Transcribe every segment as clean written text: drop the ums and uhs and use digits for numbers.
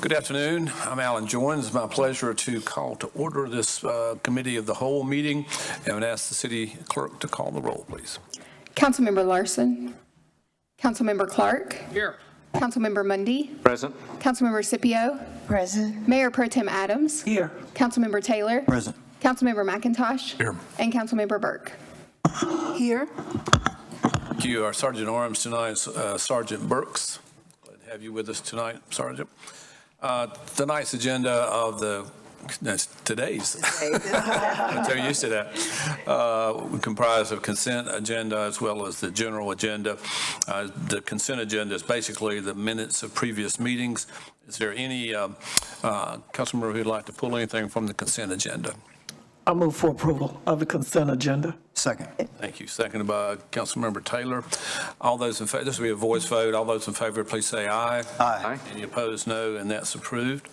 Good afternoon. I'm Alan Joines. It's my pleasure to call to order this Committee of the Whole meeting, and would ask the City Clerk to call the roll, please. Councilmember Larson. Councilmember Clark. Here. Councilmember Mundy. Present. Councilmember Scipio. Present. Mayor Pro Tem Adams. Here. Councilmember Taylor. Present. Councilmember McIntosh. Here. And Councilmember Burke. Here. Thank you. Our Sergeant Arms tonight is Sergeant Burks. Glad to have you with us tonight, Sergeant. Tonight's agenda of today's, I'm so used to that, comprised of consent agenda as well as the general agenda. The consent agenda is basically the minutes of previous meetings. Is there any customer who'd like to pull anything from the consent agenda? I move for approval of the consent agenda. Second. Thank you. Seconded by Councilmember Taylor. All those in favor, this will be a voice vote. All those in favor, please say aye. Aye. Any opposed, no, and that's approved.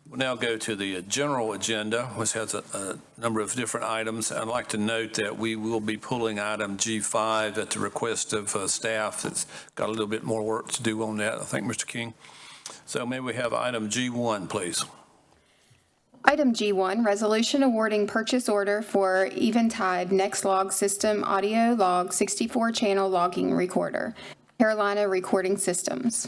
We'll now go to the general agenda, which has a number of different items. I'd like to note that we will be pulling item G5 at the request of staff that's got a little bit more work to do on that, I think, Mr. King. So may we have item G1, please? Item G1, resolution awarding purchase order for Eventide Next Log System Audio Log 64-channel logging recorder, Carolina Recording Systems.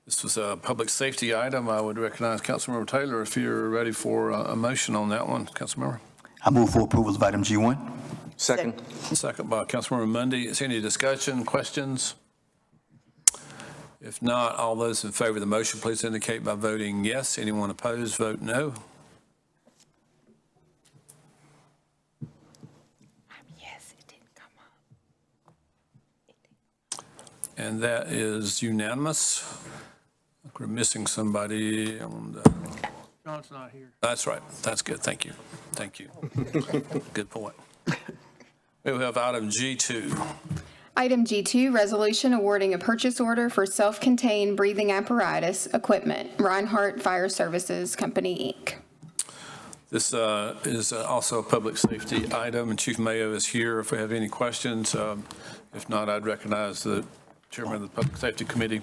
This was a public safety item. I would recognize Councilmember Taylor if you're ready for a motion on that one, Councilmember. I move for approval of item G1. Second. Second by Councilmember Mundy. Is there any discussion, questions? If not, all those in favor of the motion, please indicate by voting yes. Anyone opposed, vote no. Yes, it didn't come up. And that is unanimous. I think we're missing somebody on the. John's not here. That's right. That's good. Thank you. Thank you. Good point. We will have item G2. Item G2, resolution awarding a purchase order for self-contained breathing apparatus equipment, Reinhardt Fire Services Company, Inc. This is also a public safety item, and Chief Mayo is here if we have any questions. If not, I'd recognize the Chairman of the Public Safety Committee.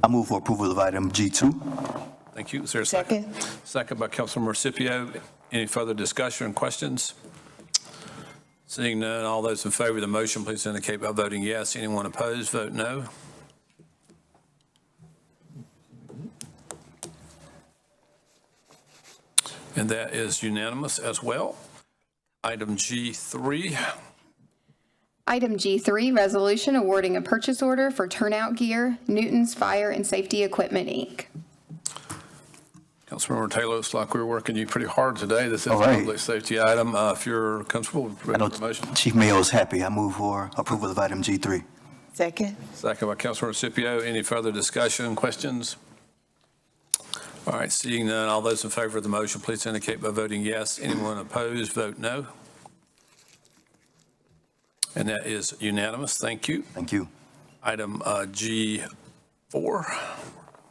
I move for approval of item G2. Thank you. Is there a second? Second by Councilmember Scipio. Any further discussion and questions? Seeing none, all those in favor of the motion, please indicate by voting yes. Anyone opposed, vote no. And that is unanimous as well. Item G3. Item G3, resolution awarding a purchase order for turnout gear, Newton's Fire and Safety Equipment, Inc. Councilmember Taylor, looks like we're working you pretty hard today. This is a All right. public safety item. If you're comfortable with I know the motion. Chief Mayo is happy. I move for approval of item G3. Second. Second by Councilmember Scipio. Any further discussion, questions? All right, seeing none, all those in favor of the motion, please indicate by voting yes. Anyone opposed, vote no. And that is unanimous. Thank you. Thank you. Item G4.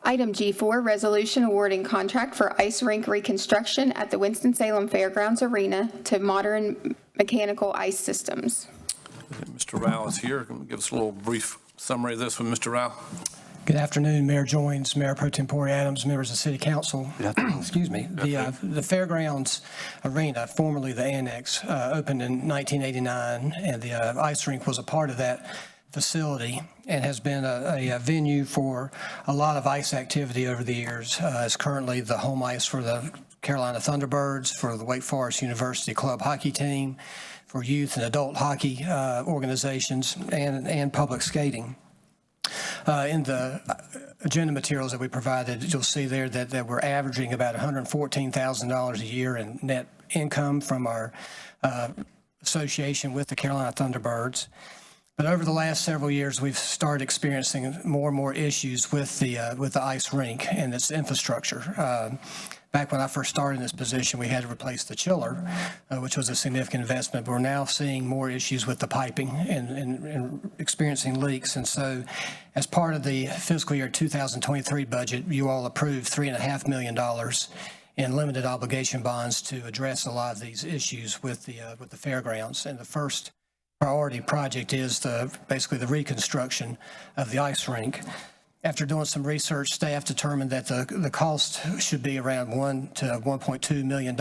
Item G4, resolution awarding contract for ice rink reconstruction at the Winston-Salem Fairgrounds Arena to Modern Mechanical Ice Systems. Mr. Rao is here. Give us a little brief summary of this one, Mr. Rao. Good afternoon, Mayor Joines, Mayor Pro Tempore Adams, members of City Council. Good afternoon. Excuse me. The Fairgrounds Arena, formerly the Annex, opened in 1989, and the ice rink was a part of that facility and has been a venue for a lot of ice activity over the years. It's currently the home ice for the Carolina Thunderbirds, for the Wake Forest University Club hockey team, for youth and adult hockey organizations, and public skating. In the agenda materials that we provided, you'll see there that we're averaging about $114,000 a year in net income from our association with the Carolina Thunderbirds. But over the last several years, we've started experiencing more and more issues with the ice rink and its infrastructure. Back when I first started in this position, we had to replace the chiller, which was a significant investment. But we're now seeing more issues with the piping and experiencing leaks. And so as part of the fiscal year 2023 budget, you all approved $3.5 million in limited obligation bonds to address a lot of these issues with the fairgrounds. And the first priority project is basically the reconstruction of the ice rink. After doing some research, staff determined that the cost should be around $1 to $1.2 million.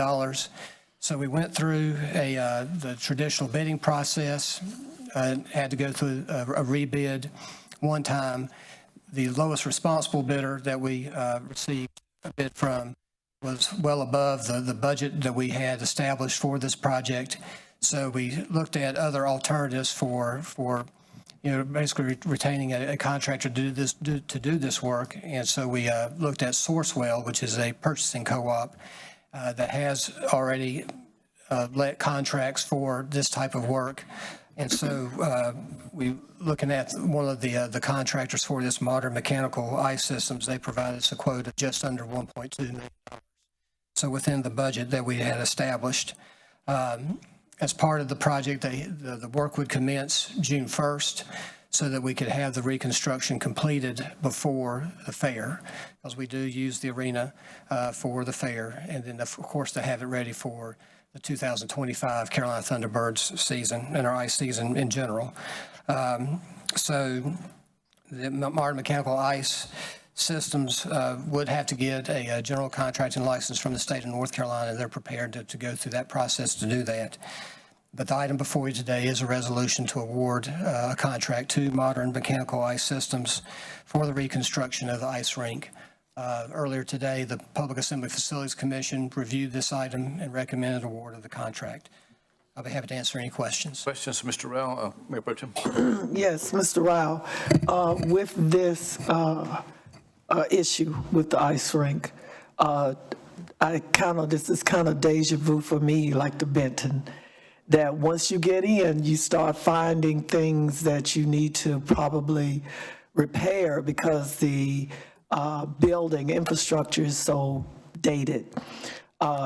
So we went through the traditional bidding process, had to go through a rebid one time. The lowest responsible bidder that we received a bid from was well above the budget that we had established for this project. So we looked at other alternatives for basically retaining a contractor to do this work. And so we looked at Sourcewell, which is a purchasing co-op that has already let contracts for this type of work. And so we looking at one of the contractors for this modern mechanical ice systems. They provided us a quote of just under $1.2 million. So within the budget that we had established. As part of the project, the work would commence June 1st so that we could have the reconstruction completed before the fair, because we do use the arena for the fair, and then, of course, to have it ready for the 2025 Carolina Thunderbirds season and our ice season in general. So the modern mechanical ice systems would have to get a general contracting license from the state of North Carolina. They're prepared to go through that process to do that. But the item before you today is a resolution to award a contract to Modern Mechanical Ice Systems for the reconstruction of the ice rink. Earlier today, the Public Assembly Facilities Commission reviewed this item and recommended award of the contract. I'll be happy to answer any questions. Questions, Mr. Rao? Mayor Pro Tem? Yes, Mr. Rao, with this issue with the ice rink, this is kind of deja vu for me, like the Benton, that once you get in, you start finding things that you need to probably repair because the building infrastructure is so dated.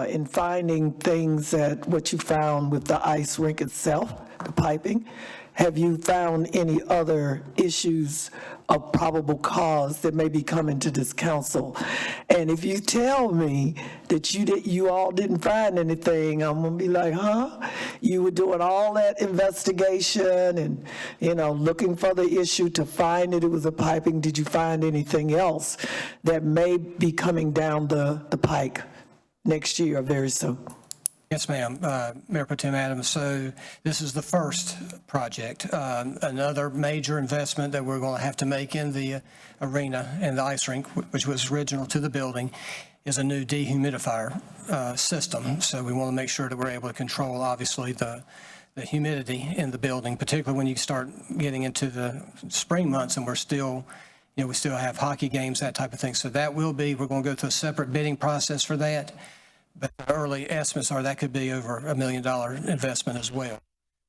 In finding things that what you found with the ice rink itself, the piping, have you found any other issues of probable cause that may be coming to this council? And if you tell me that you all didn't find anything, I'm gonna be like, huh? You were doing all that investigation and, looking for the issue to find that it was a piping. Did you find anything else that may be coming down the pike next year or very soon? Yes, ma'am. Mayor Pro Tem Adams. So this is the first project. Another major investment that we're going to have to make in the arena and the ice rink, which was original to the building, is a new dehumidifier system. So we want to make sure that we're able to control, obviously, the humidity in the building, particularly when you start getting into the spring months and we still have hockey games, that type of thing. So that we're going to go through a separate bidding process for that. But the early estimates are that could be over $1 million investment as well.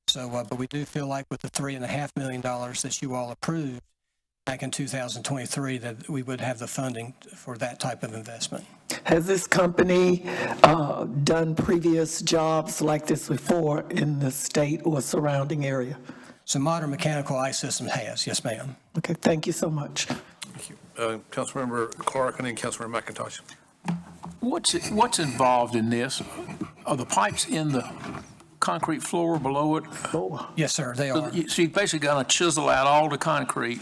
So, but we do feel like with the $3.5 million that you all approved back in 2023, that we would have the funding for that type of investment. Has this company done previous jobs like this before in the state or surrounding area? So Modern Mechanical Ice Systems has, yes, ma'am. Okay, thank you so much. Thank you. Councilmember Clark and then Councilmember McIntosh. What's involved in this? Are the pipes in the concrete floor below it? Yes, sir, they are. So you basically got to chisel out all the concrete,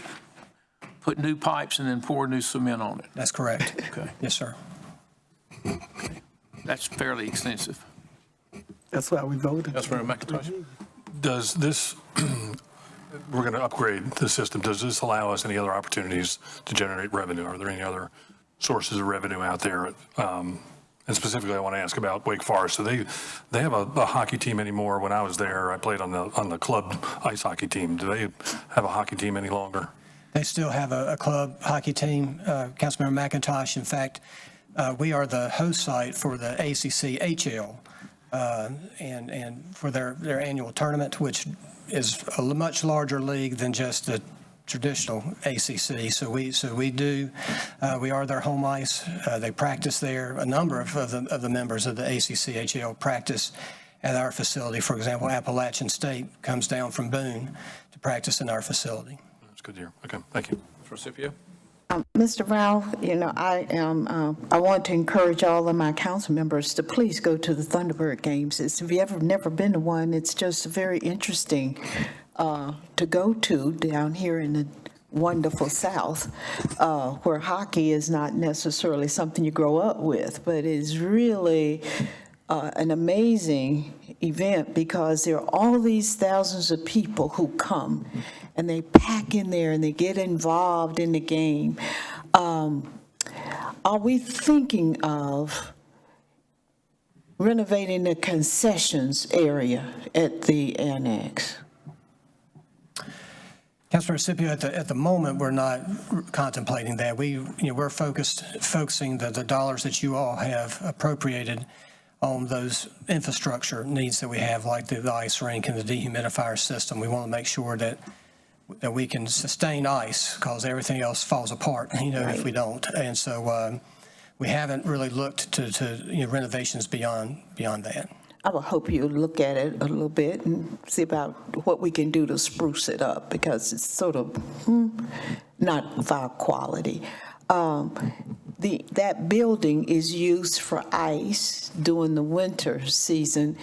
put new pipes, and then pour new cement on it. That's correct. Okay. Yes, sir. Okay. That's fairly extensive. That's why we voted. Councilmember McIntosh. Does this, we're going to upgrade the system, does this allow us any other opportunities to generate revenue? Are there any other sources of revenue out there? And specifically, I want to ask about Wake Forest. So they have a hockey team anymore. When I was there, I played on the club ice hockey team. Do they have a hockey team any longer? They still have a club hockey team, Councilmember McIntosh. In fact, we are the host site for the ACC-HL and for their annual tournament, which is a much larger league than just the traditional ACC. So we are their home ice. They practice there. A number of the members of the ACC-HL practice at our facility. For example, Appalachian State comes down from Boone to practice in our facility. That's good to hear. Okay, thank you. Recipio. Mr. Rao, I want to encourage all of my council members to please go to the Thunderbird games. If you ever never been to one, it's just very interesting to go to down here in the wonderful South, where hockey is not necessarily something you grow up with, but is really an amazing event because there are all these thousands of people who come and they pack in there and they get involved in the game. Are we thinking of renovating the concessions area at the annex? Councilor Scipio, at the moment, we're not contemplating that. We're focusing the dollars that you all have appropriated on those infrastructure needs that we have, like the ice rink and the dehumidifier system. We want to make sure that we can sustain ice, because everything else falls apart, if we don't. And so we haven't really looked to renovations beyond that. I would hope you look at it a little bit and see about what we can do to spruce it up, because it's sort of not of our quality. That building is used for ice during the winter season.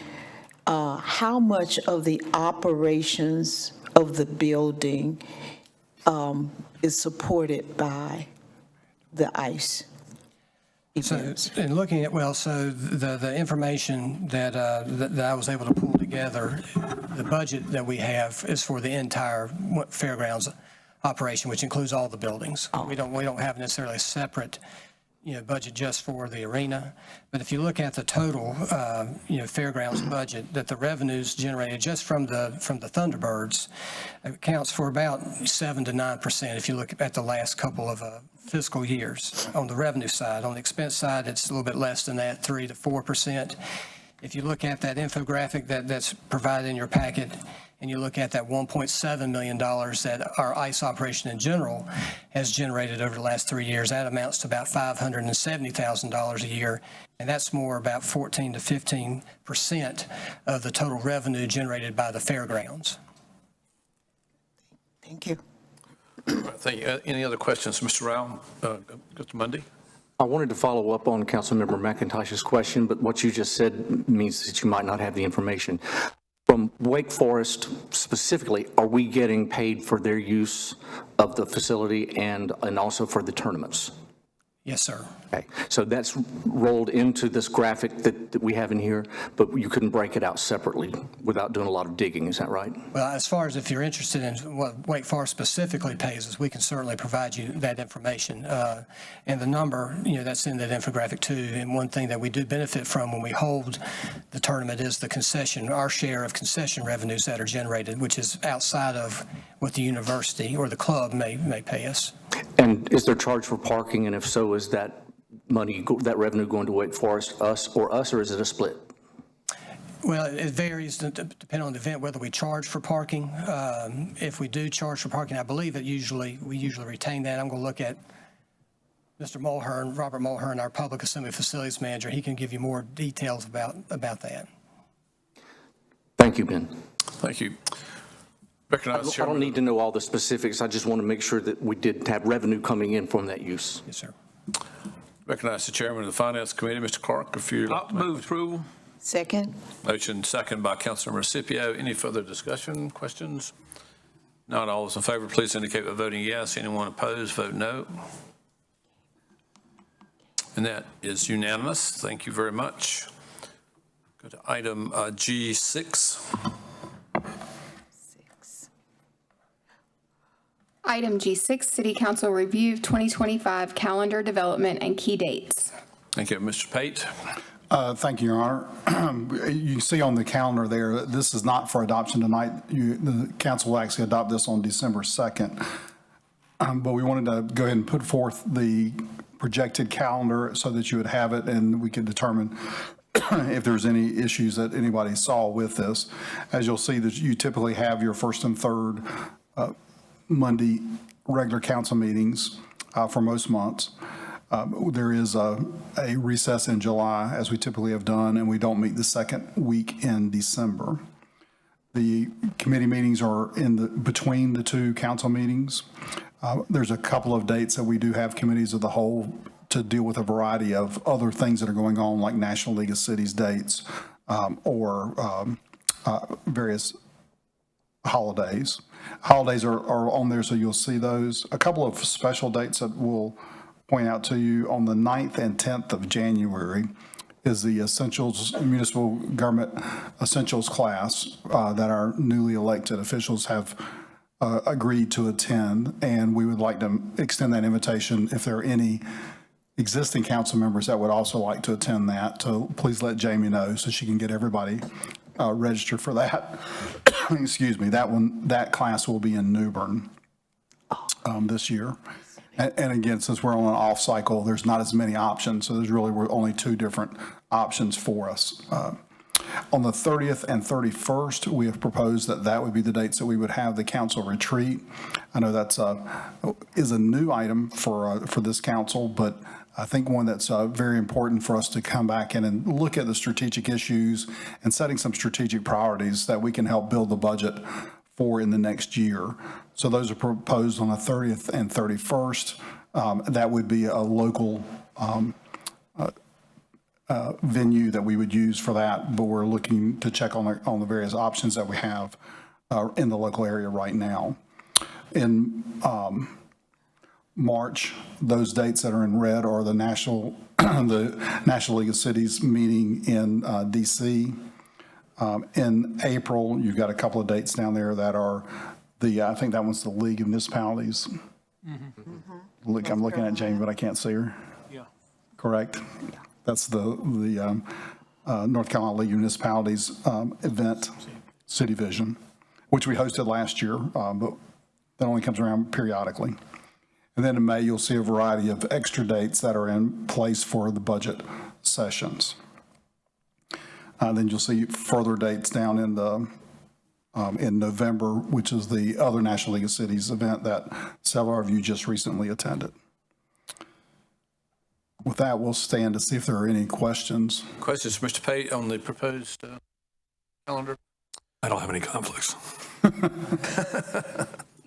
How much of the operations of the building is supported by the ice events? So, in looking at, the information that I was able to pull together, the budget that we have is for the entire fairgrounds operation, which includes all the buildings. We don't have necessarily a separate budget just for the arena. But if you look at the total, fairgrounds budget, that the revenues generated just from the Thunderbirds accounts for about 7 to 9%. If you look at the last couple of fiscal years on the revenue side. On the expense side, it's a little bit less than that, 3 to 4%. If you look at that infographic that's provided in your packet, and you look at that $1.7 million that our ICE operation in general has generated over the last 3 years, that amounts to about $570,000 a year, and that's more about 14 to 15% of the total revenue generated by the fairgrounds. Thank you. Thank you. Any other questions, Mr. Rao? Mr. Mundy? I wanted to follow up on Councilmember McIntosh's question, but what you just said means that you might not have the information. From Wake Forest specifically, are we getting paid for their use of the facility and also for the tournaments? Yes, sir. Okay, so that's rolled into this graphic that we have in here, but you couldn't break it out separately without doing a lot of digging, is that right? Well, as far as if you're interested in what Wake Forest specifically pays us, we can certainly provide you that information. And the number, that's in that infographic too. And one thing that we do benefit from when we hold the tournament is the concession, our share of concession revenues that are generated, which is outside of what the university or the club may pay us. And is there charge for parking? And if so, is that money, that revenue going to Wake Forest, us, or is it a split? Well, it varies depending on the event, whether we charge for parking. If we do charge for parking, I believe we usually retain that. I'm going to look at Mr. Mulhern, Robert Mulhern, our Public Assembly Facilities Manager. He can give you more details about that. Thank you, Ben. Thank you. I don't need to know all the specifics. I just want to make sure that we did have revenue coming in from that use. Yes, sir. Recognize the Chairman of the Finance Committee, Mr. Clark, if you'd like to make Move approval. Second. motion second by Councilmember Scipio. Any further discussion, questions? Not all those in favor, please indicate by voting yes. Anyone opposed, vote no. And that is unanimous. Thank you very much. Go to item G6. Item G6, City Council Review of 2025 Calendar Development and Key Dates. Thank you. Mr. Pate? Thank you, Your Honor. You can see on the calendar there, this is not for adoption tonight. The council will actually adopt this on December 2nd. But we wanted to go ahead and put forth the projected calendar so that you would have it and we could determine if there's any issues that anybody saw with this. As you'll see, that you typically have your first and third Monday regular council meetings for most months. There is a recess in July, as we typically have done, and we don't meet the second week in December. The committee meetings are between the two council meetings. There's a couple of dates that we do have committees of the whole to deal with a variety of other things that are going on, like National League of Cities dates or various holidays. Holidays are on there, so you'll see those. A couple of special dates that we'll point out to you. On the 9th and 10th of January is the Essentials Municipal Government Essentials class that our newly elected officials have agreed to attend, and we would like to extend that invitation if there are any existing council members that would also like to attend that. So please let Jamie know so she can get everybody registered for that. Excuse me. That class will be in New Bern this year. And again, since we're on an off cycle, there's not as many options. So there's really only 2 different options for us. On the 30th and 31st, we have proposed that would be the dates that we would have the council retreat. I know that's is a new item for this council, but I think one that's very important for us to come back in and look at the strategic issues and setting some strategic priorities that we can help build the budget for in the next year. So those are proposed on the 30th and 31st. That would be a local venue that we would use for that, but we're looking to check on the various options that we have in the local area right now. In March, those dates that are in red are the National League of Cities meeting in DC. In April, you've got a couple of dates down there that are I think that one's the League of Municipalities. Mm-hmm. Look, I'm looking at Jamie, but I can't see her. Yeah. Correct? Yeah. That's the North Carolina League of Municipalities event, City Vision, which we hosted last year, but that only comes around periodically. And then in May, you'll see a variety of extra dates that are in place for the budget sessions. Then you'll see further dates down in November, which is the other National League of Cities event that several of you just recently attended. With that, we'll stand to see if there are any questions. Questions, Mr. Pate, on the proposed calendar? I don't have any conflicts.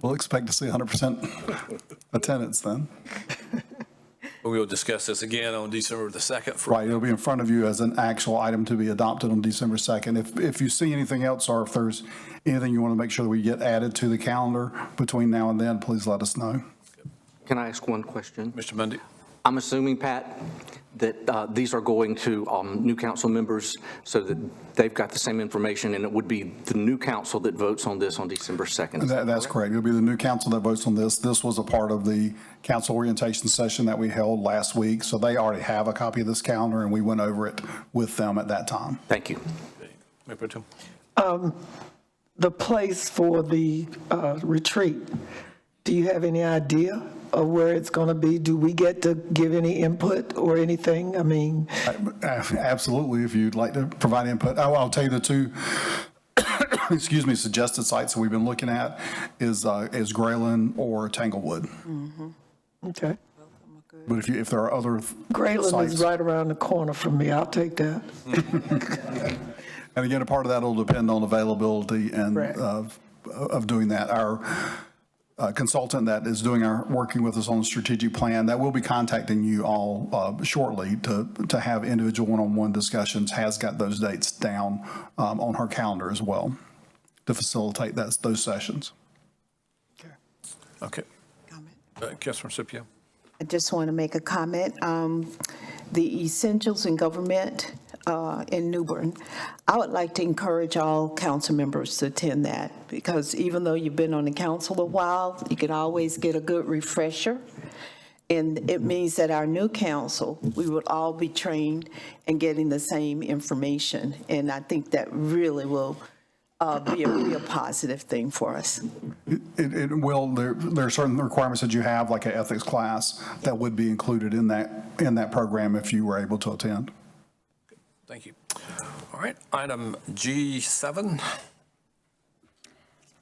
We'll expect to see 100% attendance then. We'll discuss this again on December the 2nd. Right, it'll be in front of you as an actual item to be adopted on December 2nd. If you see anything else or if there's anything you want to make sure that we get added to the calendar between now and then, please let us know. Can I ask one question? Mr. Mundy? I'm assuming, Pat, that these are going to new council members so that they've got the same information, and it would be the new council that votes on this on December 2nd. That's correct. It'll be the new council that votes on this. This was a part of the council orientation session that we held last week, so they already have a copy of this calendar, and we went over it with them at that time. Thank you. Mayor Pro Tem. The place for the retreat, do you have any idea of where it's going to be? Do we get to give any input or anything? I mean, absolutely. If you'd like to provide input, I'll tell you the 2, excuse me, suggested sites that we've been looking at is Grayland or Tanglewood. Mm-hmm. Okay. But if there are other Grayland sites, is right around the corner from me. I'll take that. And again, a part of that will depend on availability and of doing that. Our consultant that is working with us on the strategic plan, that will be contacting you all shortly to have individual one-on-one discussions, has got those dates down on her calendar as well to facilitate those sessions. Okay. Councilor Scipio. I just want to make a comment. The Essentials in Government in New Bern, I would like to encourage all council members to attend that, because even though you've been on the council a while, you can always get a good refresher. And it means that our new council, we would all be trained and getting the same information. And I think that really will be a real positive thing for us. It will. There are certain requirements that you have, like an ethics class, that would be included in that program if you were able to attend. Thank you. All right, item G7.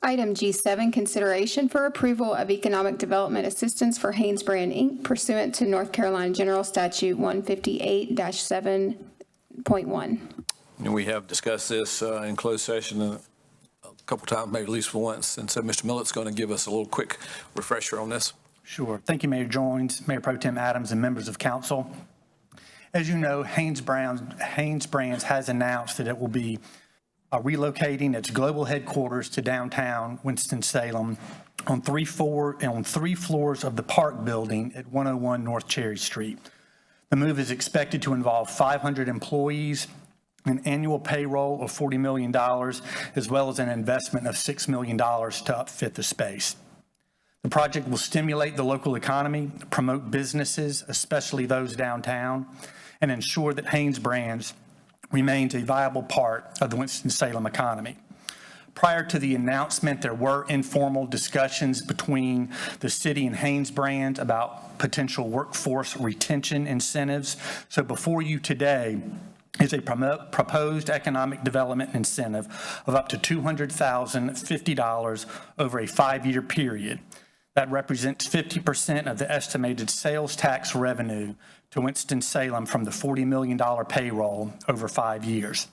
Item G7, consideration for approval of economic development assistance for Haynes-Brand, Inc. pursuant to North Carolina General Statute 158-7.1. And we have discussed this in closed session a couple times, maybe at least once. And so Mr. Millett's going to give us a little quick refresher on this. Sure. Thank you, Mayor Joines, Mayor Pro Tem Adams, and members of council. As you know, Haynes Brands has announced that it will be relocating its global headquarters to downtown Winston-Salem on three floors of the Park Building at 101 North Cherry Street. The move is expected to involve 500 employees, an annual payroll of $40 million, as well as an investment of $6 million to upfit the space. The project will stimulate the local economy, promote businesses, especially those downtown, and ensure that Hanes Brands remains a viable part of the Winston-Salem economy. Prior to the announcement, there were informal discussions between the city and Hanes Brands about potential workforce retention incentives. So before you today is a proposed economic development incentive of up to $200,050 over a 5-year period. That represents 50% of the estimated sales tax revenue to Winston-Salem from the $40 million payroll over 5 years.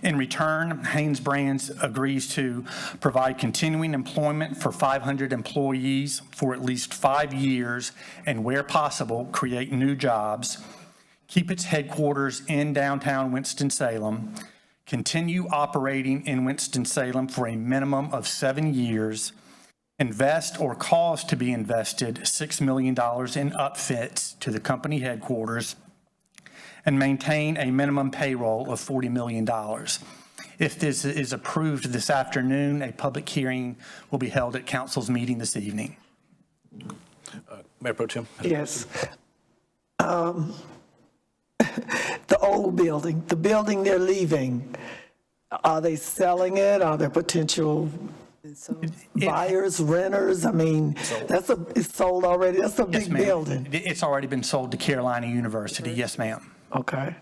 In return, Hanes Brands agrees to provide continuing employment for 500 employees for at least 5 years and, where possible, create new jobs, keep its headquarters in downtown Winston-Salem, continue operating in Winston-Salem for a minimum of 7 years, invest or cause to be invested $6 million in upfits to the company headquarters, and maintain a minimum payroll of $40 million. If this is approved this afternoon, a public hearing will be held at council's meeting this evening. Mayor Pro Tem. Yes. The old building, the building they're leaving, are they selling it? Are there potential buyers, renters? I mean, it's sold already. That's a big building. It's already been sold to Carolina University. Yes, ma'am. Okay.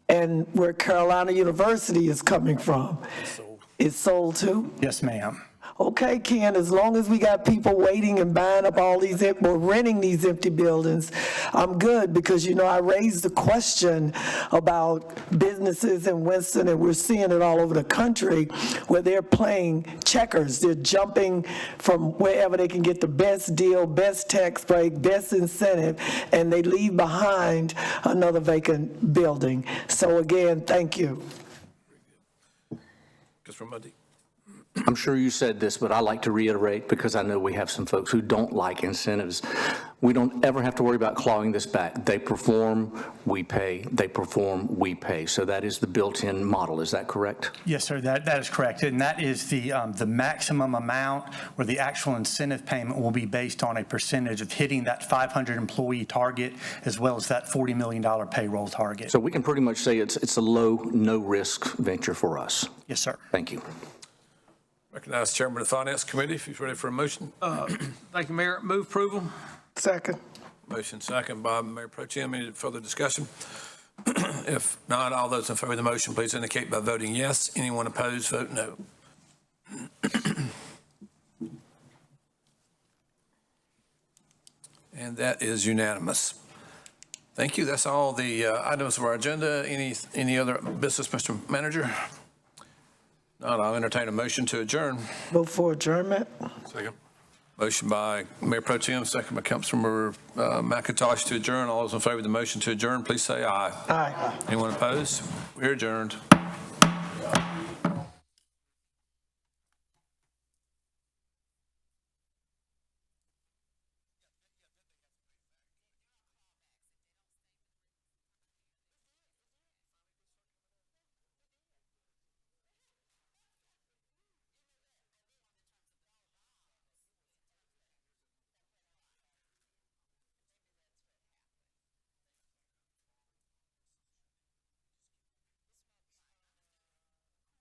And where Carolina University is coming from, it's sold too? Yes, ma'am. Okay, Ken, as long as we got people waiting and buying up all these, or renting these empty buildings, I'm good, because, you know, I raised the question about businesses in Winston, and we're seeing it all over the country, where they're playing checkers. They're jumping from wherever they can get the best deal, best tax break, best incentive, and they leave behind another vacant building. So again, thank you. Councilor Mundy. I'm sure you said this, but I like to reiterate, because I know we have some folks who don't like incentives. We don't ever have to worry about clawing this back. They perform, we pay. They perform, we pay. So that is the built-in model. Is that correct? Yes, sir. That is correct, and that is the maximum amount, where the actual incentive payment will be based on a percentage of hitting that 500 employee target, as well as that $40 million payroll target. So we can pretty much say it's a low, no-risk venture for us. Yes, sir. Thank you. Recognize Chairman of the Finance Committee, if he's ready for a motion. Thank you, Mayor. Move approval. Second. Motion second by Mayor Pro Tem. Any further discussion? If not, all those in favor of the motion, please indicate by voting yes. Anyone opposed, vote no. And that is unanimous. Thank you. That's all the items of our agenda. Any other business, Mr. Manager? Not, I'll entertain a motion to adjourn. Vote for adjournment. Second. Motion by Mayor Pro Tem, second by Councilmember McIntosh to adjourn. All those in favor of the motion to adjourn, please say aye. Aye. Anyone opposed? We're adjourned.